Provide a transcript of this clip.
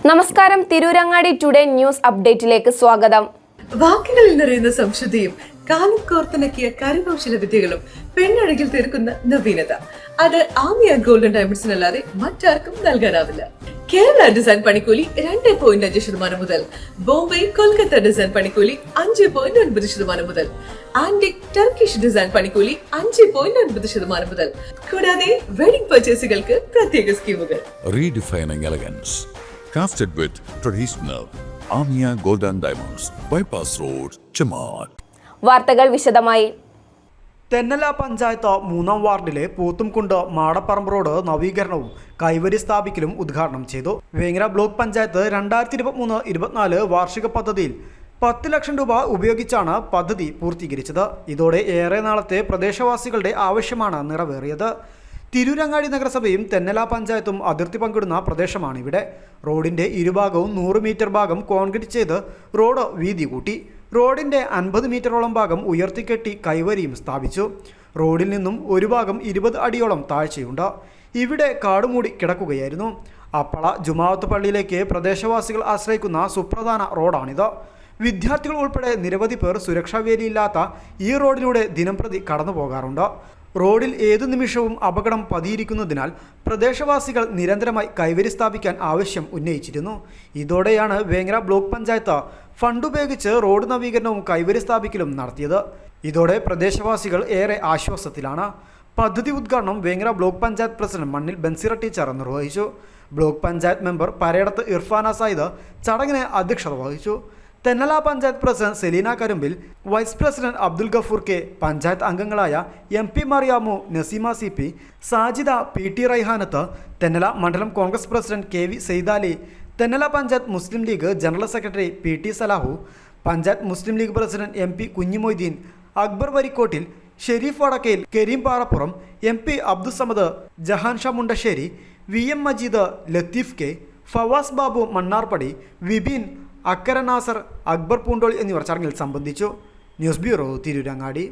നമസ്കാരം, Tirurangadi today news അപ്ഡേറ്റിലേക്ക് സ്വാഗതം. വാക്കുകളിൽ നിറയുന്ന സംശുദ്ധിയും കാലം കോർത്തിണക്കിയ കരകൗശല വിദ്യകളും പെണ്ണഴകിൽ തീർക്കുന്ന നവീനത അത് ആമിയ ഗോൾഡൻ ഡയമണ്ട്സിനല്ലാതെ മറ്റാർക്കും നൽകാനാവില്ല. കേരള ഡിസൈൻ പണിക്കൂലി 2.5% മുതൽ, ബോംബെ കൊൽക്കത്ത ഡിസൈൻ പണിക്കൂലി 5.9% മുതൽ, ആന്റിക് ടർക്കിഷ് ഡിസൈൻ പണിക്കൂലി 5.9% മുതൽ, കൂടാതെ വെഡിംഗ് പർച്ചേസുകൾക്ക് പ്രത്യേക സ്കീമുകൾ. Redefining elegance, crafted with traditional Amia Golden Diamonds, Bypass Road, Chamat. വാർത്തകൾ വിശദമായി. തെന്നല പഞ്ചായത്ത് 3-ാം വാർഡിലെ പോത്തുംകുണ്ട് മാടപ്പറമ്പ് റോഡ് നവീകരണവും കൈവരി സ്ഥാപിക്കലും ഉദ്ഘാടനം ചെയ്തു. വേങ്ങര ബ്ലോക്ക് പഞ്ചായത്ത് 2023-24 വാർഷിക പദ്ധതിയിൽ 10 ലക്ഷം രൂപ ഉപയോഗിച്ചാണ് പദ്ധതി പൂർത്തീകരിച്ചത്. ഇതോടെ ഏറെ നാളത്തെ പ്രദേശവാസികളുടെ ആവശ്യമാണ് നിറവേറിയത്. തിരൂരങ്ങാടി നഗരസഭയും തെന്നല പഞ്ചായത്തും അതിർത്തി പങ്കിടുന്ന പ്രദേശമാണിവിടെ. റോഡിന്റെ ഇരുഭാഗവും 100 മീറ്റർ ഭാഗം കോൺക്രീറ്റ് ചെയ്ത് റോഡ് വീതി കൂട്ടി. റോഡിന്റെ 50 മീറ്ററോളം ഭാഗം ഉയർത്തിക്കെട്ടി കൈവരിയും സ്ഥാപിച്ചു. റോഡിൽ നിന്നും ഒരു ഭാഗം 20 അടിയോളം താഴ്ചയുണ്ട്. ഇവിടെ കാടുമൂടി കിടക്കുകയായിരുന്നു. അപ്പള ജുമാഅത്ത് പള്ളിയിലേക്ക് പ്രദേശവാസികൾ ആശ്രയിക്കുന്ന സുപ്രധാന റോഡാണിത്. വിദ്യാർത്ഥികൾ ഉൾപ്പെടെ നിരവധി പേർ സുരക്ഷാവേലിയില്ലാത്ത ഈ റോഡിലൂടെ ദിനംപ്രതി കടന്നു പോകാറുണ്ട്. റോഡിൽ ഏതു നിമിഷവും അപകടം പതിയിരിക്കുന്നതിനാൽ പ്രദേശവാസികൾ നിരന്തരമായി കൈവരി സ്ഥാപിക്കാൻ ആവശ്യം ഉന്നയിച്ചിരുന്നു. ഇതോടെയാണ് വേങ്ങര ബ്ലോക്ക് പഞ്ചായത്ത് ഫണ്ട് ഉപയോഗിച്ച് റോഡ് നവീകരണവും കൈവരി സ്ഥാപിക്കലും നടത്തിയത്. ഇതോടെ പ്രദേശവാസികൾ ഏറെ ആശ്വാസത്തിലാണ്. പദ്ധതി ഉദ്ഘാടനം Vengara block panchayat president Mannil Bansira teacher നിർവഹിച്ചു. ബ്ലോക്ക് പഞ്ചായത്ത് മെമ്പർ പരേടത്ത് ഇർഫാന സായിദ് ചടങ്ങിന് അധ്യക്ഷത വഹിച്ചു. Thennala panchayat president Selina Karumbil, vice president Abdul Gafoor K, panchayat അംഗങ്ങളായ MP Mariyamu, Naseema CP, Sajida, PT Raihanath, Thennala മണ്ഡലം Congress president KV Saidali, Thennala panchayat Muslim League general secretary PT Salahu, panchayat Muslim League president MP Kunhimoideen, Akbar Varikkottil, Shareef Vadakkayil, Kareem Parappuram, MP Abdussamad, Jahan Shah Mundassery, VM Majeed, Latheef K, Fawaz Babu Mannarppadi, Vipin, Akkara Nasar, Akbar Poondoli എന്നിവർ ചടങ്ങിൽ സംബന്ധിച്ചു. News bureau, Tirurangadi.